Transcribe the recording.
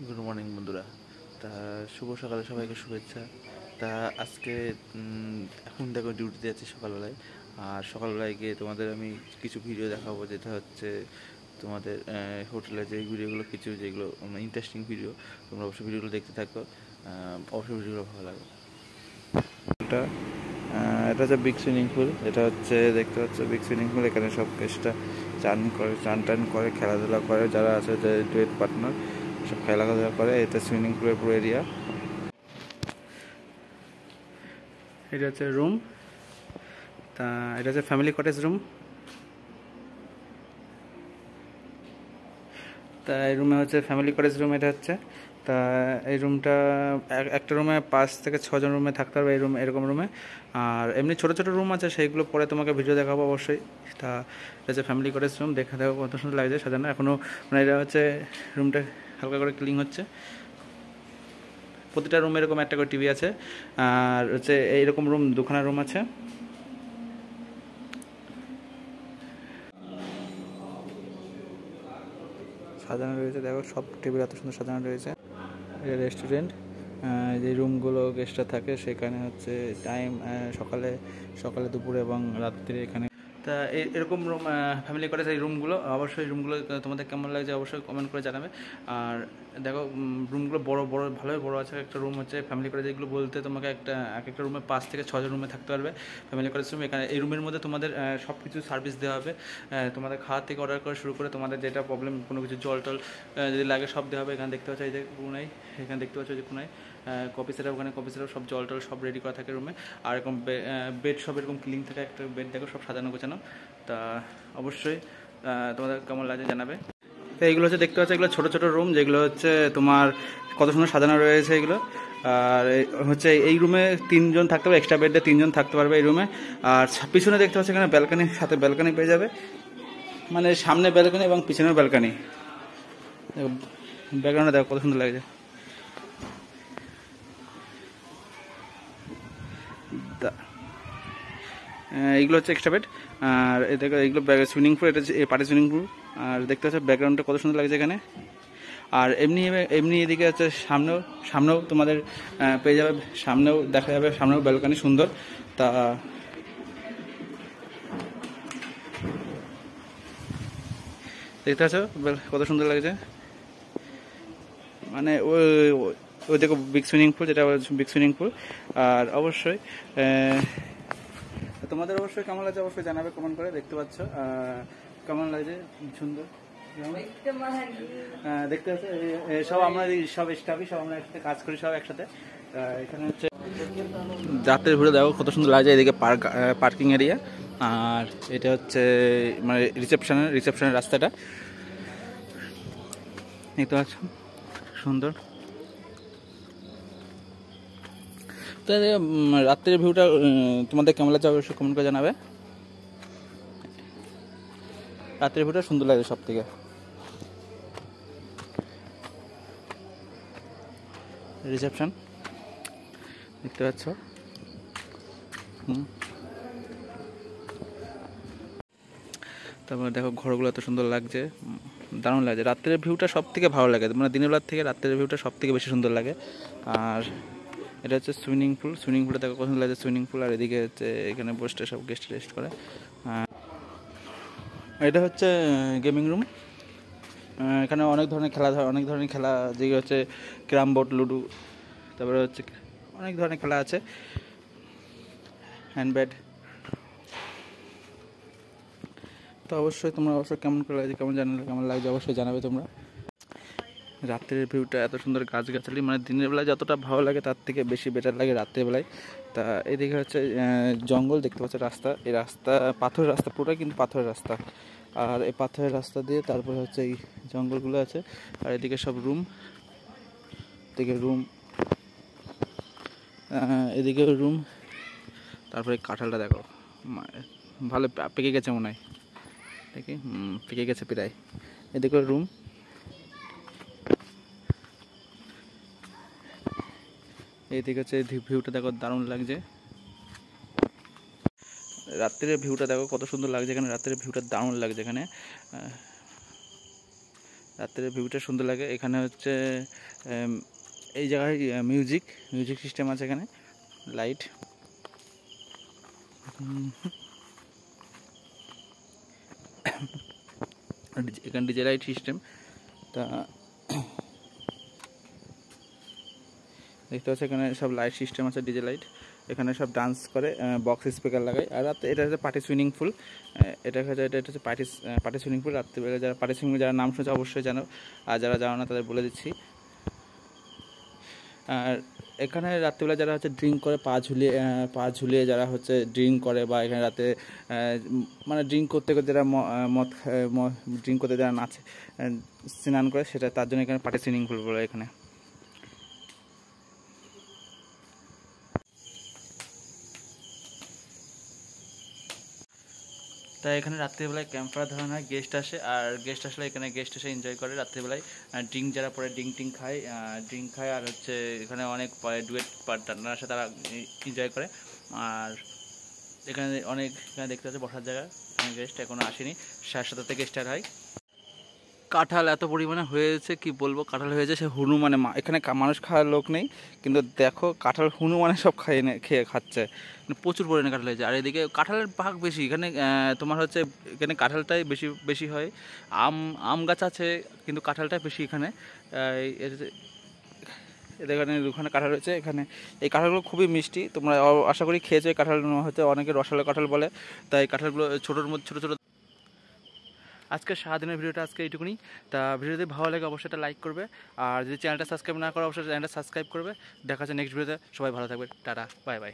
Good morning বন্ধুরা। তা শুভ সকালে সবাইকে শুভেচ্ছা। তা আজকে এখন দেখো ডিউটিতে যাচ্ছি সকালবেলায়। আর সকালবেলায় গিয়ে তোমাদের আমি কিছু ভিডিও দেখাবো, যেটা হচ্ছে তোমাদের হোটেলে যে ভিডিওগুলো, কিছু যেগুলো ইন্টারেস্টিং ভিডিও, তোমরা অবশ্যই ভিডিওগুলো দেখতে থাকো। অবশ্যই ভিডিওগুলো ভালো লাগে। এটা এটা হচ্ছে বিগ সুইমিং পুল। এটা হচ্ছে দেখতে হচ্ছে বিগ সুইমিং পুল। এখানে সব কেসটা চান টান করে, খেলাধুলা করে, যারা আছে যে ডুয়েট পার্টনার সব খেলাধুলা করে। এটা সুইমিং পুলের পুরো এরিয়া। এটা হচ্ছে রুম। তা এটা হচ্ছে ফ্যামিলি কটেজ রুম। তা এই রুমে হচ্ছে ফ্যামিলি কটেজ রুম। এটা হচ্ছে তা এই রুমটা একটা রুমে 5 থেকে 6 জন রুমে থাকতে পারবে এই রুম, এরকম রুমে। আর এমনি ছোটো ছোটো রুম আছে, সেইগুলো পরে তোমাকে ভিডিও দেখাবো অবশ্যই। তা এটা হচ্ছে ফ্যামিলি কটেজ রুম। দেখা দেখো কত সুন্দর লাগছে সাজানো। এখনও মানে এটা হচ্ছে রুমটা হালকা করে ক্লিন হচ্ছে। প্রতিটা রুমে এরকম একটা করে টিভি আছে। আর হচ্ছে এইরকম রুম দুখানা রুম আছে। সাজানো রয়েছে, দেখো সব টেবিল এত সুন্দর সাজানো রয়েছে। এটা রেস্টুরেন্ট। যে রুমগুলো গেস্টরা থাকে সেখানে হচ্ছে টাইম সকালে সকালে দুপুরে এবং রাত্রে এখানে। তা এরকম রুম ফ্যামিলি কটেজ এই রুমগুলো, অবশ্যই রুমগুলো তোমাদের কেমন লাগছে অবশ্যই কমেন্ট করে জানাবে। আর দেখো রুমগুলো বড় বড় ভালোই বড় আছে। একটা রুম হচ্ছে ফ্যামিলি কটেজ, যেগুলো বলতে তোমাকে এক একটা রুমে 5 থেকে 6 জন রুমে থাকতে পারবে ফ্যামিলি কটেজ রুম। এখানে এই রুমের মধ্যে তোমাদের সব কিছু সার্ভিস দেওয়া হবে। তোমাদের খাওয়া থেকে অর্ডার করে শুরু করে তোমাদের যেটা প্রবলেম, কোনো কিছু জল টল যদি লাগে সব দেওয়া হবে। এখানে দেখতে পাচ্ছ এই যে কোনায়, এখানে দেখতে পাচ্ছ যে কোনায় কপি সেটআপ, ওখানে কপি সেটআপ সব জল টল সব রেডি করা থাকে রুমে। আর এরকম বেড সব এরকম ক্লিন থাকে, একটা বেড দেখো সব সাজানো গোছানো। তা অবশ্যই তোমাদের কেমন লাগে জানাবে। তো এইগুলো হচ্ছে দেখতে পাচ্ছ, এগুলো ছোটো ছোটো রুম, যেগুলো হচ্ছে তোমার কত সুন্দর সাজানো রয়েছে এগুলো। আর হচ্ছে এই রুমে 3 জন থাকতে পারবে, এক্সট্রা বেডে 3 জন থাকতে পারবে এই রুমে। আর পিছনে দেখতে পাচ্ছ এখানে ব্যালকানির সাথে ব্যালকানি পেয়ে যাবে, মানে সামনে ব্যালকানি এবং পিছনের ব্যালকানি। ব্যাকগ্রাউন্ডে দেখো কত সুন্দর লাগছে। এইগুলো হচ্ছে এক্সট্রা বেড। আর দেখো এইগুলো সুইমিং পুল, এটা হচ্ছে পার্টি সুইমিং পুল। আর দেখতে পাচ্ছ ব্যাকগ্রাউন্ডটা কত সুন্দর লাগছে এখানে। আর এমনি এমনি এদিকে হচ্ছে সামনেও তোমাদের পেয়ে যাবে, সামনেও দেখা যাবে, সামনেও ব্যালকানি সুন্দর। তা দেখতে পাচ্ছ কত সুন্দর লাগছে, মানে ওই দেখো বিগ সুইমিং পুল, যেটা বিগ সুইমিং পুল। আর অবশ্যই তোমাদের অবশ্যই কেমন লাগছে অবশ্যই জানাবে কমেন্ট করে। দেখতে পাচ্ছ কেমন লাগছে, সুন্দর দেখতে পাচ্ছ। সব আমরা সব স্টাফই সব আমরা একসাথে কাজ করি, সব একসাথে। এখানে হচ্ছে রাতের ঘুরে দেখো কত সুন্দর লাগছে। এদিকে পার্কিং এরিয়া। আর এটা হচ্ছে মানে রিসেপশনের রাস্তাটা দেখতে পাচ্ছ, সুন্দর। তো রাত্রের ভিউটা তোমাদের কেমন লাগছে অবশ্যই কমেন্ট করে জানাবে। রাত্রের ভিউটা সুন্দর লাগে সব থেকে। রিসেপশন দেখতে পাচ্ছ। তারপরে দেখো ঘরগুলো এত সুন্দর লাগছে, দারুণ লাগছে। রাত্রের ভিউটা সব থেকে ভালো লাগে, মানে দিনের বেলার থেকে রাত্রের ভিউটা সব থেকে বেশি সুন্দর লাগে। আর এটা হচ্ছে সুইমিং পুলটা দেখো কত সুন্দর লাগছে সুইমিং পুল। আর এদিকে হচ্ছে এখানে বসে সব গেস্ট রেস্ট করে। এটা হচ্ছে গেমিং রুম। এখানে অনেক ধরনের খেলা যেগুলো হচ্ছে ক্যারাম বোর্ড, লুডো, তারপরে হচ্ছে অনেক ধরনের খেলা আছে, হ্যান্ডব্যাড। তো অবশ্যই তোমরা অবশ্যই কেমন করে লাগছে, কেমন লাগছে অবশ্যই জানাবে তোমরা। রাত্রের ভিউটা এত সুন্দর, গাছগাছালি, মানে দিনের বেলায় যতটা ভালো লাগে তার থেকে বেশি বেটার লাগে রাত্রেবেলায়। তা এদিকে হচ্ছে জঙ্গল দেখতে পাচ্ছ, রাস্তা, এই রাস্তা পাথরের রাস্তা, পুরোটাই কিন্তু পাথরের রাস্তা। আর এই পাথরের রাস্তা দিয়ে তারপরে হচ্ছে এই জঙ্গলগুলো আছে। আর এদিকে সব রুম, এদিকে রুম। তারপরে কাঁঠালটা দেখো, ভালো পেকে গেছে মনে হয়, দেখি পেকে গেছে প্রায়। এদিকে রুম, এইদিকে হচ্ছে ভিউটা দেখো দারুণ লাগছে। রাত্রের ভিউটা দেখো কত সুন্দর লাগছে এখানে, রাত্রের ভিউটা দারুণ লাগছে এখানে। রাত্রের ভিউটা সুন্দর লাগে। এখানে হচ্ছে এই জায়গায় মিউজিক সিস্টেম আছে, এখানে লাইট, এখানে ডিজে লাইট সিস্টেম। তা দেখতে পাচ্ছি এখানে সব লাইট সিস্টেম আছে, ডিজে লাইট। এখানে সব ডান্স করে, বক্স স্পিকার লাগায়। আর রাতে এটা হচ্ছে পার্টি সুইমিং পুল। এটা হচ্ছে পার্টি সুইমিং পুল। রাত্রিবেলা যারা পার্টি সুইমিং যারা নাম শুনছে অবশ্যই জানো, আর যারা জানো না তাদের বলে দিচ্ছি। আর এখানে রাত্রিবেলা যারা হচ্ছে ড্রিঙ্ক করে, পা ঝুলিয়ে যারা হচ্ছে ড্রিঙ্ক করে, বা এখানে রাতে মানে ড্রিঙ্ক করতে করতে যারা ড্রিঙ্ক করতে যারা নাচে, স্নান করে, সেটা তার জন্য এখানে পার্টি সুইমিং পুল বলে এখানে। তাই এখানে রাত্রিবেলায় ক্যাম্প ফায়ার ধরানো হয়, গেস্ট আসে, আর গেস্ট আসলে এখানে গেস্ট এসে এনজয় করে রাত্রিবেলায়। ড্রিঙ্ক যারা পরে ড্রিঙ্ক খায়, আর হচ্ছে এখানে অনেক ডুয়েট পার্টনার আসে, তারা এনজয় করে। আর এখানে দেখতে পাচ্ছে বসার জায়গা, এখানে গেস্ট এখনও আসেনি, 7:30 থেকে স্টার্ট হয়। কাঁঠাল এত পরিমাণে হয়েছে কি বলবো, কাঁঠাল হয়েছে সে হনুমানে। এখানে মানুষ খাওয়ার লোক নেই, কিন্তু দেখো কাঁঠাল হনুমানে সব খেয়ে খাচ্ছে, প্রচুর পরিমাণে কাঁঠাল হয়েছে। আর এদিকে কাঁঠালের ভাগ বেশি এখানে, তোমার হচ্ছে এখানে কাঁঠালটাই বেশি হয়। আম গাছ আছে, কিন্তু কাঁঠালটাই বেশি এখানে। এখানে দুখানে কাঁঠাল রয়েছে। এখানে এই কাঁঠালগুলো খুবই মিষ্টি, তোমরা আশা করি খেয়েছো। এই কাঁঠাল হচ্ছে অনেকে রসালো কাঁঠাল বলে, তাই কাঁঠালগুলো ছোটোর মধ্যে ছোটো। আজকে সারাদিনের ভিডিওটা আজকে এইটুকুনি। তা ভিডিও যদি ভালো লাগে অবশ্যই এটা লাইক করবে, আর যদি চ্যানেলটা সাবস্ক্রাইব না করো অবশ্যই চ্যানেলটা সাবস্ক্রাইব করবে। দেখা হচ্ছে নেক্সট ভিডিওতে। সবাই ভালো থাকবে, টাটা, বাই বাই।